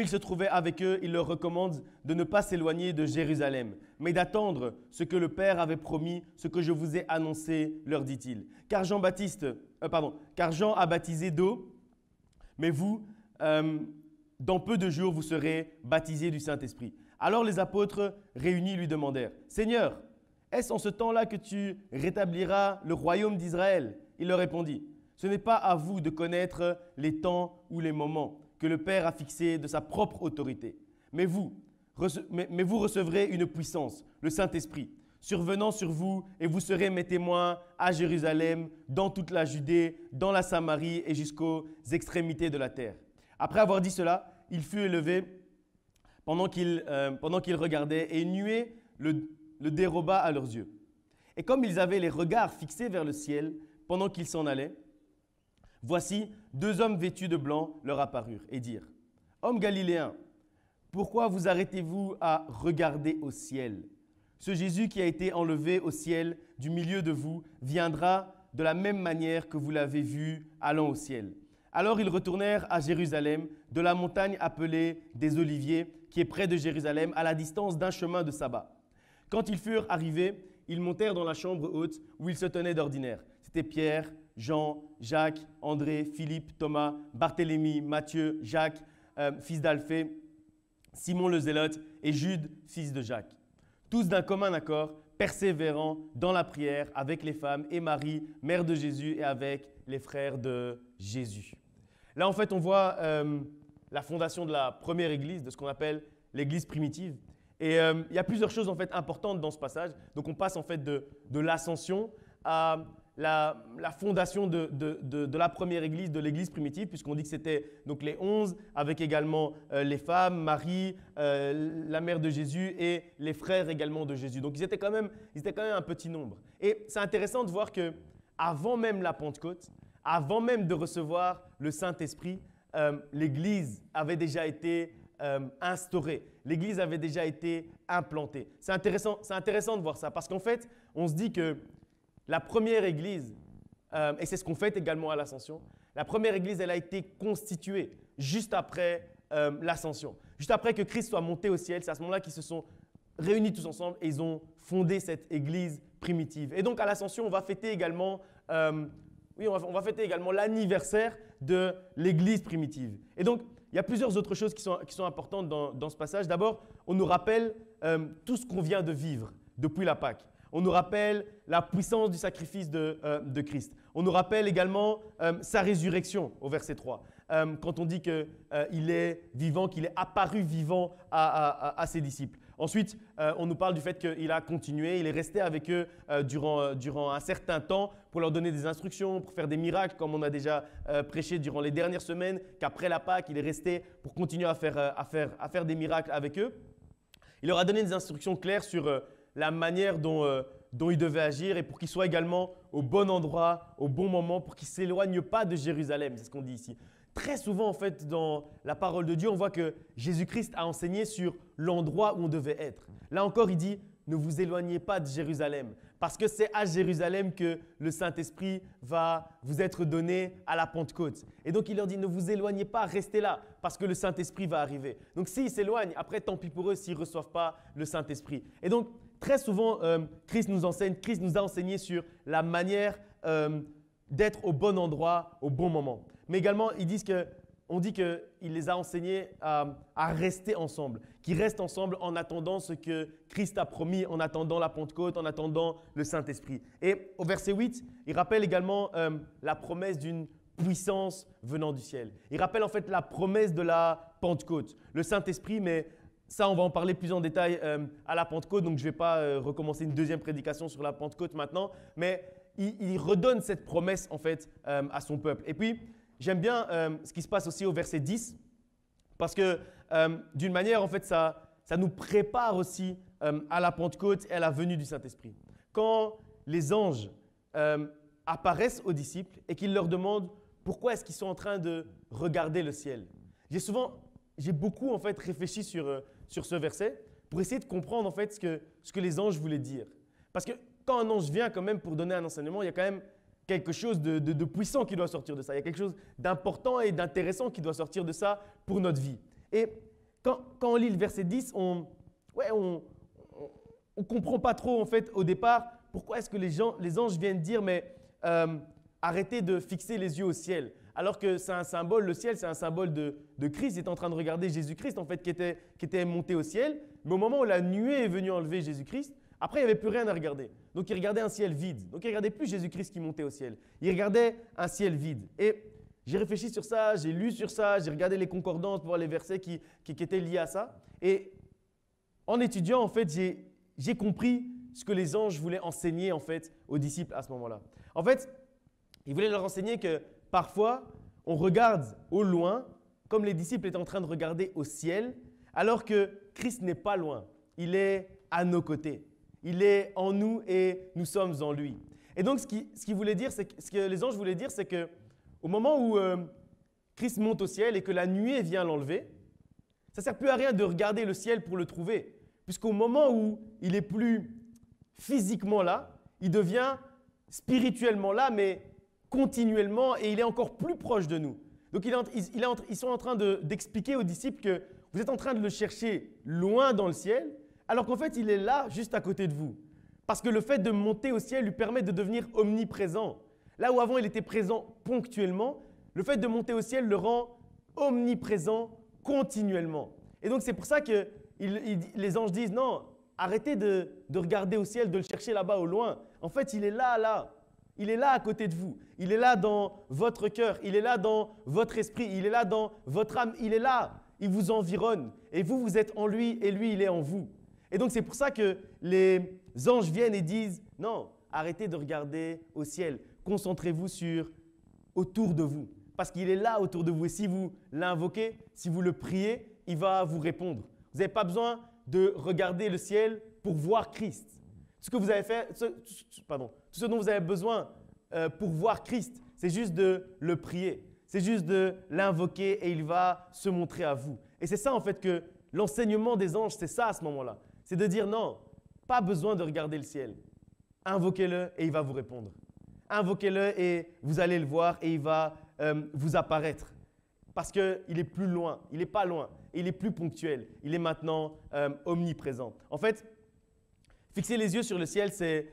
il se trouvait avec eux, il leur recommande de ne pas s'éloigner de Jérusalem, mais d'attendre ce que le Père avait promis, ce que je vous ai annoncé, leur dit-il. Car Jean a baptisé d'eau, mais vous, dans peu de jours, vous serez baptisés du Saint-Esprit. Alors les apôtres réunis lui demandèrent, « Seigneur, est-ce en ce temps-là que tu rétabliras le royaume d'Israël ?» Il leur répondit, « Ce n'est pas à vous de connaître les temps ou les moments que le Père a fixés de sa propre autorité. Mais vous recevrez une puissance, le Saint-Esprit, survenant sur vous, et vous serez mes témoins à Jérusalem, dans toute la Judée, dans la Samarie et jusqu'aux extrémités de la terre. » Après avoir dit cela, il fut élevé pendant qu'il regardait, et une nuée le déroba à leurs yeux. Et comme ils avaient les regards fixés vers le ciel pendant qu'ils s'en allaient, voici, 2 hommes vêtus de blanc leur apparurent et dirent, « Hommes galiléens, pourquoi vous arrêtez-vous à regarder au ciel ? Ce Jésus qui a été enlevé au ciel du milieu de vous viendra de la même manière que vous l'avez vu allant au ciel. » Alors ils retournèrent à Jérusalem, de la montagne appelée des Oliviers, qui est près de Jérusalem, à la distance d'un chemin de sabbat. Quand ils furent arrivés, ils montèrent dans la chambre haute où ils se tenaient d'ordinaire. C'était Pierre, Jean, Jacques, André, Philippe, Thomas, Barthélemy, Matthieu, Jacques, fils d'Alphée, Simon le Zélote et Jude, fils de Jacques. Tous d'un commun accord, persévérant dans la prière avec les femmes et Marie, mère de Jésus, et avec les frères de Jésus. Là, en fait, on voit la fondation de la première église, de ce qu'on appelle l'église primitive. Et il y a plusieurs choses en fait importantes dans ce passage. Donc, on passe en fait de l'ascension à la fondation de la première église, de l'église primitive, puisqu'on dit que c'était donc les 11, avec également les femmes, Marie, la mère de Jésus et les frères également de Jésus. Donc, ils étaient quand même un petit nombre. Et c'est intéressant de voir que avant même la Pentecôte, avant même de recevoir le Saint-Esprit, l'Église avait déjà été instaurée. L'Église avait déjà été implantée. C'est intéressant de voir ça parce qu'en fait, on se dit que la première Église, et c'est ce qu'on fait également à l'Ascension, la première Église, elle a été constituée juste après l'Ascension. Juste après que Christ soit monté au ciel, c'est à ce moment-là qu'ils se sont réunis tous ensemble et ils ont fondé cette Église primitive. Et donc à l'Ascension, on va fêter également l'anniversaire de l'Église primitive. Et donc, il y a plusieurs autres choses qui sont importantes dans ce passage. D'abord, on nous rappelle tout ce qu'on vient de vivre depuis la Pâque. On nous rappelle la puissance du sacrifice de Christ. On nous rappelle également sa résurrection au verset 3. Quand on dit qu'il est vivant, qu'il est apparu vivant à ses disciples. Ensuite, on nous parle du fait qu'il a continué, il est resté avec eux durant un certain temps pour leur donner des instructions, pour faire des miracles, comme on a déjà prêché durant les dernières semaines, qu'après la Pâque, il est resté pour continuer à faire des miracles avec eux. Il leur a donné des instructions claires sur la manière dont ils devaient agir et pour qu'ils soient également au bon endroit, au bon moment, pour qu'ils ne s'éloignent pas de Jérusalem, c'est ce qu'on dit ici. Très souvent, en fait, dans la parole de Dieu, on voit que Jésus-Christ a enseigné sur l'endroit où on devait être. Là encore, il dit « Ne vous éloignez pas de Jérusalem ». Parce que c'est à Jérusalem que le Saint-Esprit va vous être donné à la Pentecôte. Et donc, il leur dit, ne vous éloignez pas, restez là, parce que le Saint-Esprit va arriver. Donc, s'ils s'éloignent, après, tant pis pour eux s'ils ne reçoivent pas le Saint-Esprit. Et donc, très souvent, Christ nous a enseigné sur la manière d'être au bon endroit, au bon moment. Mais également, on dit qu'il les a enseignés à rester ensemble, qu'ils restent ensemble en attendant ce que Christ a promis, en attendant la Pentecôte, en attendant le Saint-Esprit. Et au verset 8, il rappelle également la promesse d'une puissance venant du ciel. Il rappelle en fait la promesse de la Pentecôte, le Saint-Esprit, mais ça, on va en parler plus en détail à la Pentecôte, donc je ne vais pas recommencer une deuxième prédication sur la Pentecôte maintenant, mais il redonne cette promesse en fait à son peuple. Et puis, j'aime bien ce qui se passe aussi au verset 10, parce que d'une manière, en fait, ça nous prépare aussi à la Pentecôte et à la venue du Saint-Esprit. Quand les anges apparaissent aux disciples et qu'ils leur demandent pourquoi est-ce qu'ils sont en train de regarder le ciel. J'ai beaucoup en fait réfléchi sur ce verset pour essayer de comprendre en fait ce que les anges voulaient dire. Parce que quand un ange vient quand même pour donner un enseignement, il y a quand même quelque chose de puissant qui doit sortir de ça. Il y a quelque chose d'important et d'intéressant qui doit sortir de ça pour notre vie. Et quand on lit le verset 10, on comprend pas trop en fait au départ pourquoi est-ce que les anges viennent dire mais arrêtez de fixer les yeux au ciel. Alors que c'est un symbole, le ciel c'est un symbole de Christ. Il est en train de regarder Jésus-Christ en fait qui était monté au ciel. Mais au moment où la nuée est venue enlever Jésus-Christ, après, il n'y avait plus rien à regarder. Donc, il regardait un ciel vide. Donc, il ne regardait plus Jésus-Christ qui montait au ciel. Il regardait un ciel vide. Et j'ai réfléchi sur ça, j'ai lu sur ça, j'ai regardé les concordances pour voir les versets qui étaient liés à ça. Et en étudiant, en fait, j'ai compris ce que les anges voulaient enseigner en fait, aux disciples à ce moment-là. En fait, ils voulaient leur enseigner que parfois, on regarde au loin, comme les disciples étaient en train de regarder au ciel, alors que Christ n'est pas loin. Il est à nos côtés. Il est en nous et nous sommes en lui. Et donc, ce que les anges voulaient dire, c'est qu'au moment où Christ monte au ciel et que la nuée vient l'enlever, ça ne sert plus à rien de regarder le ciel pour le trouver, puisqu'au moment où il n'est plus physiquement là, il devient spirituellement là, mais continuellement, et il est encore plus proche de nous. Donc, ils sont en train d'expliquer aux disciples que vous êtes en train de le chercher loin dans le ciel, alors qu'en fait, il est là, juste à côté de vous. Parce que le fait de monter au ciel lui permet de devenir omniprésent. Là où avant, il était présent ponctuellement, le fait de monter au ciel le rend omniprésent continuellement. Et donc, c'est pour ça que les anges disent, non, arrêtez de regarder au ciel, de le chercher là-bas au loin. En fait, il est là. Il est là à côté de vous. Il est là dans votre cœur. Il est là dans votre esprit. Il est là dans votre âme. Il est là. Il vous environne. Et vous, vous êtes en lui et lui, il est en vous. Et donc, c'est pour ça que les anges viennent et disent « Non, arrêtez de regarder au ciel. Concentrez-vous autour de vous. Parce qu'il est là autour de vous. Et si vous l'invoquez, si vous le priez, il va vous répondre. Vous n'avez pas besoin de regarder le ciel pour voir Christ. Tout ce dont vous avez besoin pour voir Christ, c'est juste de le prier. C'est juste de l'invoquer et il va se montrer à vous. Et c'est ça en fait que l'enseignement des anges, c'est ça à ce moment-là. C'est de dire non, pas besoin de regarder le ciel. Invoquez-le et il va vous répondre. Invoquez-le et vous allez le voir et il va vous apparaître. Parce qu'il est plus loin, il n'est pas loin, il est plus ponctuel, il est maintenant omniprésent. En fait, fixer les yeux sur le ciel, c'est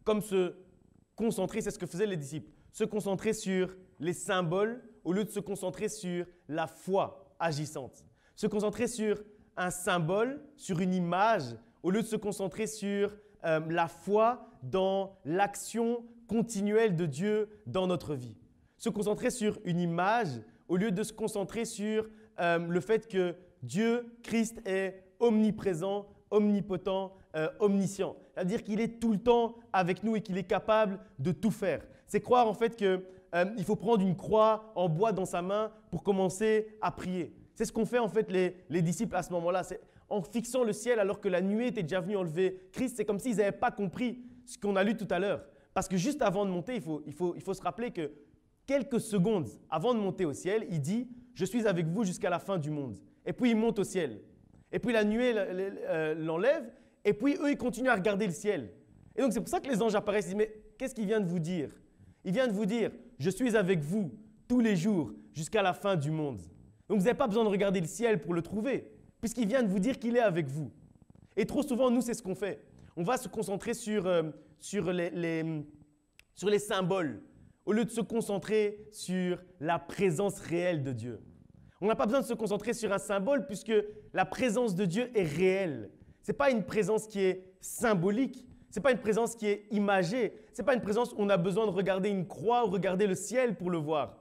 comme se concentrer, c'est ce que faisaient les disciples, se concentrer sur les symboles au lieu de se concentrer sur la foi agissante. Se concentrer sur un symbole, sur une image, au lieu de se concentrer sur la foi dans l'action continuelle de Dieu dans notre vie. Se concentrer sur une image, au lieu de se concentrer sur le fait que Dieu, Christ, est omniprésent, omnipotent, omniscient. C'est-à-dire qu'il est tout le temps avec nous et qu'il est capable de tout faire. C'est croire en fait qu'il faut prendre une croix en bois dans sa main pour commencer à prier. C'est ce qu'ont fait en fait les disciples à ce moment-là. C'est en fixant le ciel alors que la nuée était déjà venue enlever Christ, c'est comme s'ils n'avaient pas compris ce qu'on a lu tout à l'heure. Parce que juste avant de monter, il faut se rappeler que quelques secondes avant de monter au ciel, il dit « Je suis avec vous jusqu'à la fin du monde ». Et puis il monte au ciel. Et puis la nuée l'enlève. Et puis eux, ils continuent à regarder le ciel. Et donc, c'est pour ça que les anges apparaissent. Ils disent, mais qu'est-ce qu'il vient de vous dire? Il vient de vous dire, je suis avec vous tous les jours jusqu'à la fin du monde. Donc, vous n'avez pas besoin de regarder le ciel pour le trouver, puisqu'il vient de vous dire qu'il est avec vous. Et trop souvent, nous, c'est ce qu'on fait. On va se concentrer sur les symboles, au lieu de se concentrer sur la présence réelle de Dieu. On n'a pas besoin de se concentrer sur un symbole, puisque la présence de Dieu est réelle. Ce n'est pas une présence qui est symbolique, ce n'est pas une présence qui est imagée, ce n'est pas une présence où on a besoin de regarder une croix ou regarder le ciel pour le voir.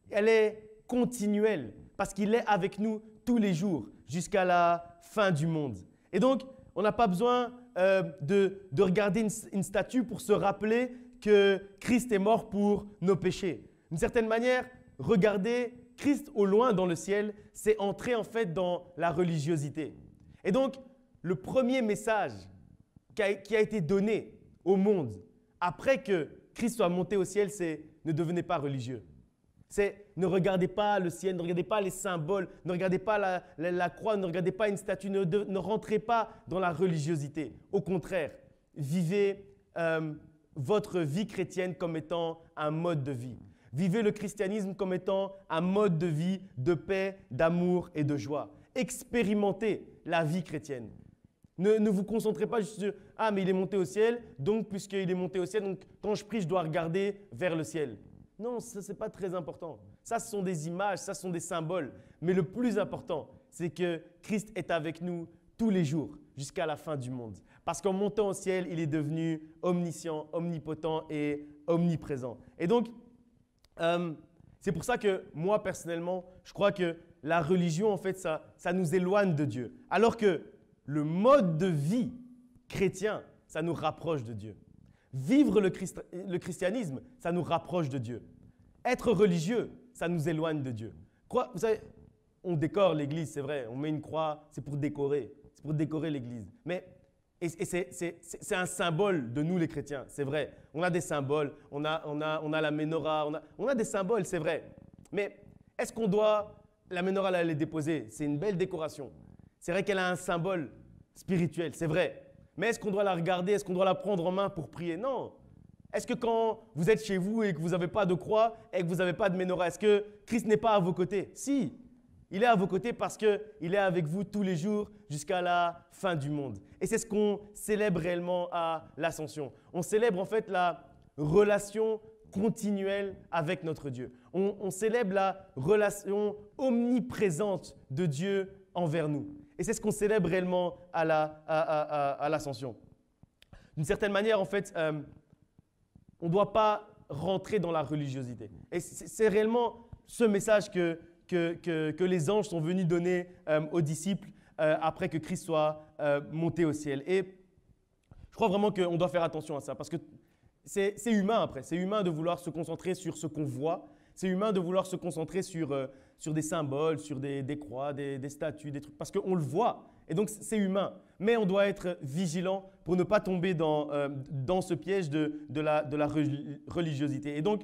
Elle est continuelle, parce qu'il est avec nous tous les jours, jusqu'à la fin du monde. Et donc, on n'a pas besoin de regarder une statue pour se rappeler que Christ est mort pour nos péchés. D'une certaine manière, regarder Christ au loin dans le ciel, c'est entrer en fait dans la religiosité. Et donc, le premier message qui a été donné au monde après que Christ soit monté au ciel, c'est ne devenez pas religieux. C'est ne regardez pas le ciel, ne regardez pas les symboles, ne regardez pas la croix, ne regardez pas une statue, ne rentrez pas dans la religiosité. Au contraire, vivez votre vie chrétienne comme étant un mode de vie. Vivez le christianisme comme étant un mode de vie de paix, d'amour et de joie. Expérimentez la vie chrétienne. Ne vous concentrez pas juste sur « Ah, mais il est monté au ciel, donc puisqu'il est monté au ciel, donc quand je prie, je dois regarder vers le ciel. » Non, ça, ce n'est pas très important. Ça, ce sont des images, ça, ce sont des symboles. Mais le plus important, c'est que Christ est avec nous tous les jours jusqu'à la fin du monde. Parce qu'en montant au ciel, il est devenu omniscient, omnipotent et omniprésent. Et donc, c'est pour ça que moi, personnellement, je crois que la religion, en fait, ça nous éloigne de Dieu. Alors que le mode de vie chrétien, ça nous rapproche de Dieu. Vivre le christianisme, ça nous rapproche de Dieu. Être religieux, ça nous éloigne de Dieu. Vous savez, on décore l'église, c'est vrai. On met une croix, c'est pour décorer. C'est pour décorer l'église. Mais c'est un symbole de nous les chrétiens, c'est vrai. On a des symboles, on a la menorah, on a des symboles, c'est vrai. Mais est-ce qu'on doit, la menorah, là, les déposer? C'est une belle décoration. C'est vrai qu'elle a un symbole spirituel, c'est vrai. Mais est-ce qu'on doit la regarder? Est-ce qu'on doit la prendre en main pour prier? Non. Est-ce que quand vous êtes chez vous et que vous n'avez pas de croix et que vous n'avez pas de menorah, est-ce que Christ n'est pas à vos côtés? Si, il est à vos côtés parce qu'il est avec vous tous les jours jusqu'à la fin du monde. Et c'est ce qu'on célèbre réellement à l'Ascension. On célèbre en fait la relation continuelle avec notre Dieu. On célèbre la relation omniprésente de Dieu envers nous. Et c'est ce qu'on célèbre réellement à l'Ascension. D'une certaine manière, en fait, on ne doit pas rentrer dans la religiosité. Et c'est réellement ce message que les anges sont venus donner aux disciples après que Christ soit monté au ciel. Et je crois vraiment qu'on doit faire attention à ça parce que c'est humain après. C'est humain de vouloir se concentrer sur ce qu'on voit. C'est humain de vouloir se concentrer sur des symboles, sur des croix, des statues, des trucs, parce qu'on le voit. Et donc, c'est humain. Mais on doit être vigilant pour ne pas tomber dans ce piège de la religiosité. Et donc,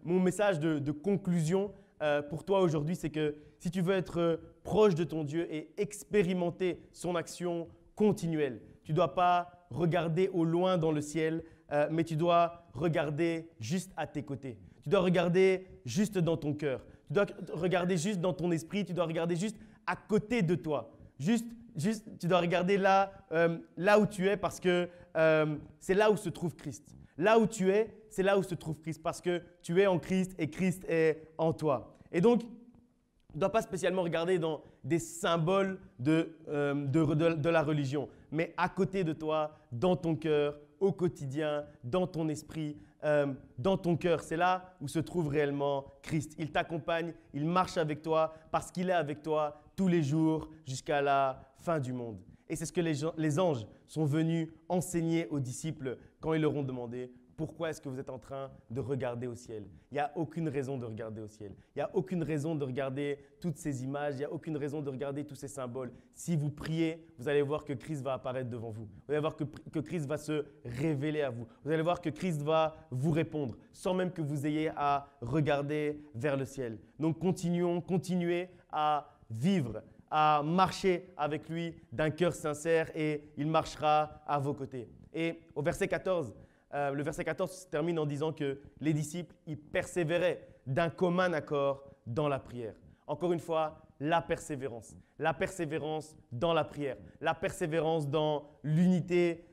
mon message de conclusion pour toi aujourd'hui, c'est que si tu veux être proche de ton Dieu et expérimenter son action continuelle, tu ne dois pas regarder au loin dans le ciel, mais tu dois regarder juste à tes côtés. Tu dois regarder juste dans ton cœur. Tu dois regarder juste dans ton esprit. Tu dois regarder juste à côté de toi. Tu dois regarder là où tu es parce que c'est là où se trouve Christ. Là où tu es, c'est là où se trouve Christ parce que tu es en Christ et Christ est en toi. Et donc, tu ne dois pas spécialement regarder dans des symboles de la religion, mais à côté de toi, dans ton cœur, au quotidien, dans ton esprit, dans ton cœur. C'est là où se trouve réellement Christ. Il t'accompagne, il marche avec toi parce qu'il est avec toi tous les jours jusqu'à la fin du monde. Et c'est ce que les anges sont venus enseigner aux disciples quand ils leur ont demandé « Pourquoi est-ce que vous êtes en train de regarder au ciel ?» Il n'y a aucune raison de regarder au ciel. Il n'y a aucune raison de regarder toutes ces images. Il n'y a aucune raison de regarder tous ces symboles. Si vous priez, vous allez voir que Christ va apparaître devant vous. Vous allez voir que Christ va se révéler à vous. Vous allez voir que Christ va vous répondre sans même que vous ayez à regarder vers le ciel. Donc continuez à vivre à marcher avec lui d'un cœur sincère et il marchera à vos côtés. Et au verset 14, le verset 14 se termine en disant que les disciples, ils persévéraient d'un commun accord dans la prière. Encore une fois, la persévérance dans la prière, la persévérance dans l'unité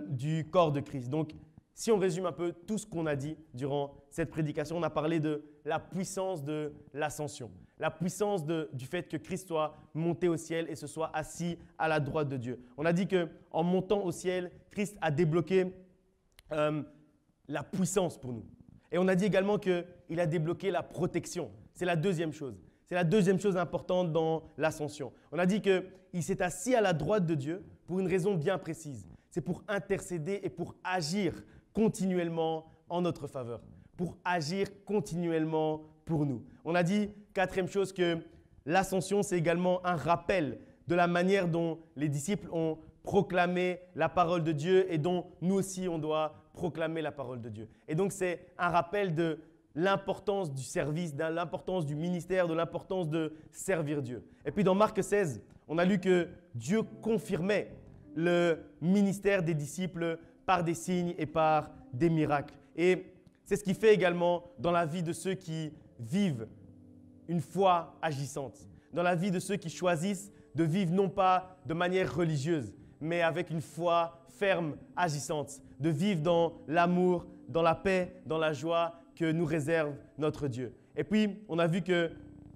du corps de Christ. Donc, si on résume un peu tout ce qu'on a dit durant cette prédication, on a parlé de la puissance de l'ascension, la puissance du fait que Christ soit monté au ciel et se soit assis à la droite de Dieu. On a dit qu'en montant au ciel, Christ a débloqué la puissance pour nous. Et on a dit également qu'il a débloqué la protection. C'est la deuxième chose. C'est la deuxième chose importante dans l'ascension. On a dit qu'il s'est assis à la droite de Dieu pour une raison bien précise. C'est pour intercéder et pour agir continuellement en notre faveur, pour agir continuellement pour nous. On a dit, quatrième chose, que l'ascension, c'est également un rappel de la manière dont les disciples ont proclamé la parole de Dieu et dont nous aussi, on doit proclamer la parole de Dieu. Et donc, c'est un rappel de l'importance du service, de l'importance du ministère, de l'importance de servir Dieu. Et puis, dans Marc 16, on a lu que Dieu confirmait le ministère des disciples par des signes et par des miracles. Et c'est ce qu'il fait également dans la vie de ceux qui vivent une foi agissante, dans la vie de ceux qui choisissent de vivre non pas de manière religieuse, mais avec une foi ferme, agissante, de vivre dans l'amour, dans la paix, dans la joie que nous réserve notre Dieu. Et puis, on a vu que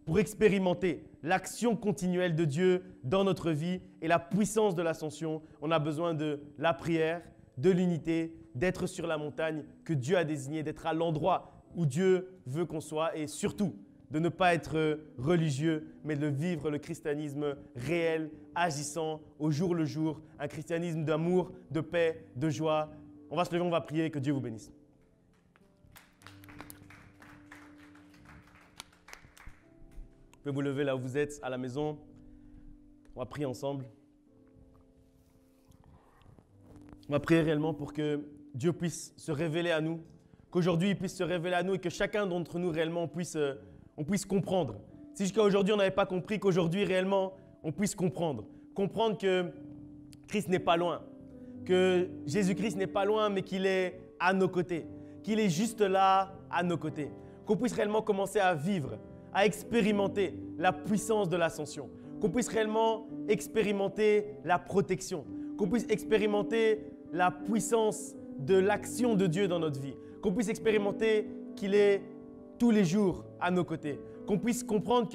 pour expérimenter l'action continuelle de Dieu dans notre vie et la puissance de l'ascension, on a besoin de la prière, de l'unité, d'être sur la montagne que Dieu a désignée, d'être à l'endroit où Dieu veut qu'on soit et surtout de ne pas être religieux, mais de vivre le christianisme réel, agissant au jour le jour, un christianisme d'amour, de paix, de joie. On va se lever, on va prier, que Dieu vous bénisse. Vous pouvez vous lever là où vous êtes, à la maison. On va prier ensemble. On va prier réellement pour que Dieu puisse se révéler à nous, qu'aujourd'hui il puisse se révéler à nous et que chacun d'entre nous réellement on puisse comprendre. Si jusqu'à aujourd'hui on n'avait pas compris, qu'aujourd'hui réellement on puisse comprendre. Comprendre que Christ n'est pas loin, que Jésus-Christ n'est pas loin mais qu'il est à nos côtés, qu'il est juste là à nos côtés. Qu'on puisse réellement commencer à vivre, à expérimenter la puissance de l'ascension. Qu'on puisse réellement expérimenter la protection. Qu'on puisse expérimenter la puissance de l'action de Dieu dans notre vie. Qu'on puisse expérimenter qu'il est tous les jours à nos côtés. Qu'on puisse comprendre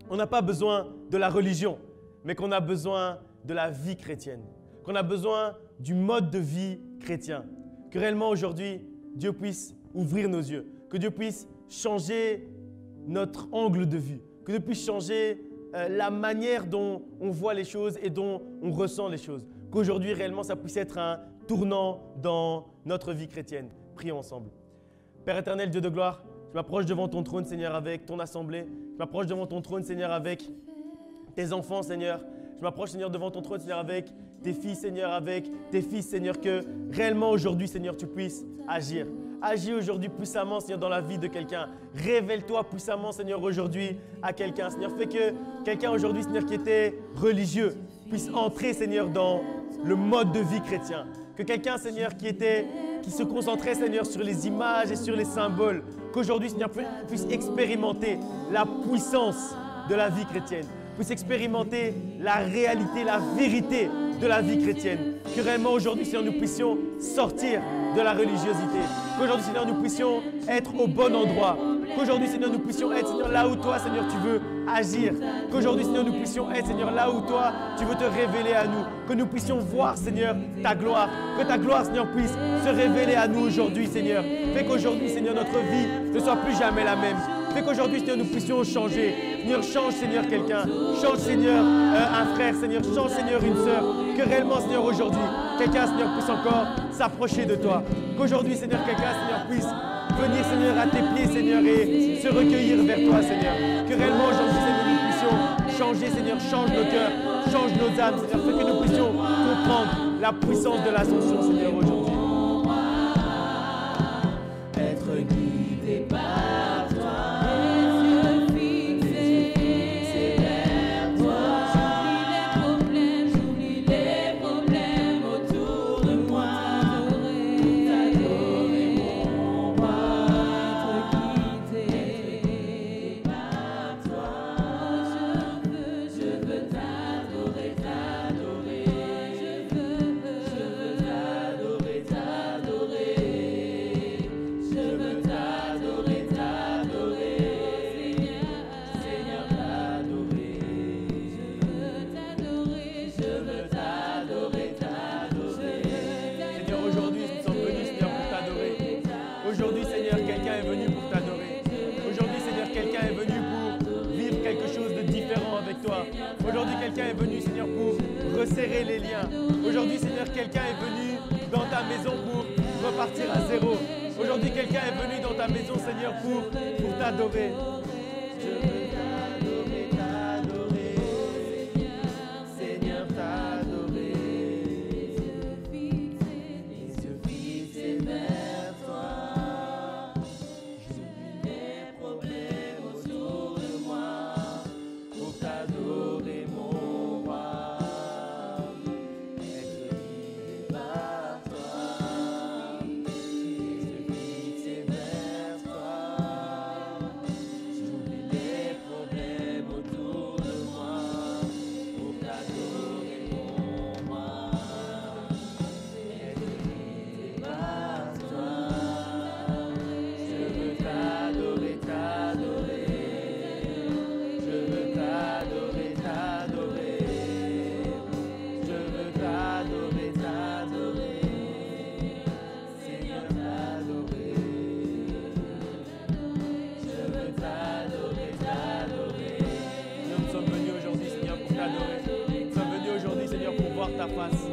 qu'on n'a pas besoin de la religion, mais qu'on a besoin de la vie chrétienne. Qu'on a besoin du mode de vie chrétien. Que réellement aujourd'hui, Dieu puisse ouvrir nos yeux. Que Dieu puisse changer notre angle de vue. Que Dieu puisse changer la manière dont on voit les choses et dont on ressent les choses. Qu'aujourd'hui, réellement, ça puisse être un tournant dans notre vie chrétienne. Prions ensemble. Père éternel, Dieu de gloire, je m'approche devant ton trône, Seigneur, avec ton assemblée. Je m'approche devant ton trône, Seigneur, avec tes enfants, Seigneur. Je m'approche, Seigneur, devant ton trône, Seigneur, avec tes filles, Seigneur, avec tes fils, Seigneur, que réellement aujourd'hui, Seigneur, tu puisses agir. Agis aujourd'hui puissamment, Seigneur, dans la vie de quelqu'un. Révèle-toi puissamment, Seigneur, aujourd'hui à quelqu'un. Seigneur, fais que quelqu'un aujourd'hui, Seigneur, qui était religieux, puisse entrer, Seigneur, dans le mode de vie chrétien. Que quelqu'un, Seigneur, qui se concentrait, Seigneur, sur les images et sur les symboles, qu'aujourd'hui, Seigneur, puisse expérimenter la puissance de la vie chrétienne, puisse expérimenter la réalité, la vérité de la vie chrétienne. Que réellement aujourd'hui, Seigneur, nous puissions sortir de la religiosité. Qu'aujourd'hui, Seigneur, nous puissions être au bon endroit. Qu'aujourd'hui, Seigneur, nous puissions être, Seigneur, là où toi, Seigneur, tu veux agir. Qu'aujourd'hui, Seigneur, nous puissions être, Seigneur, là où toi, tu veux te révéler à nous. Que nous puissions voir, Seigneur, ta gloire. Que ta gloire, Seigneur, puisse se révéler à nous aujourd'hui, Seigneur. Fais qu'aujourd'hui, Seigneur, notre vie ne soit plus jamais la même. Fais qu'aujourd'hui, Seigneur, nous puissions changer. Seigneur, change, Seigneur, quelqu'un. Change, Seigneur, un frère, Seigneur. Change, Seigneur, une sœur. Que réellement, Seigneur, aujourd'hui, quelqu'un, Seigneur, puisse encore s'approcher de toi. Qu'aujourd'hui, Seigneur, quelqu'un, Seigneur, puisse venir, Seigneur, à tes pieds, Seigneur, et se recueillir vers toi, Seigneur. Que réellement, aujourd'hui, Seigneur, nous puissions changer, Seigneur, change nos cœurs, change nos âmes, Seigneur. Fais que nous puissions comprendre la puissance de l'ascension, Seigneur, aujourd'hui. Être guidé par toi, les yeux fixés vers toi. resserrer les liens. Aujourd'hui, Seigneur, quelqu'un est venu dans ta maison pour repartir à zéro. Aujourd'hui, quelqu'un est venu dans ta maison, Seigneur, pour t'adorer. Je veux t'adorer, t'adorer. Seigneur, t'adorer. Les yeux fixés vers toi. J'oublie mes problèmes autour de moi pour t'adorer, mon roi. Être guidé par toi. Les yeux fixés vers toi. J'oublie les problèmes autour de moi pour t'adorer, mon roi. Être guidé par toi. Je veux t'adorer, t'adorer. Je veux t'adorer, t'adorer. Je veux t'adorer, t'adorer. Seigneur, t'adorer. Je veux t'adorer, t'adorer. Nous sommes venus aujourd'hui, Seigneur, pour t'adorer. Nous sommes venus aujourd'hui, Seigneur, pour voir ta face.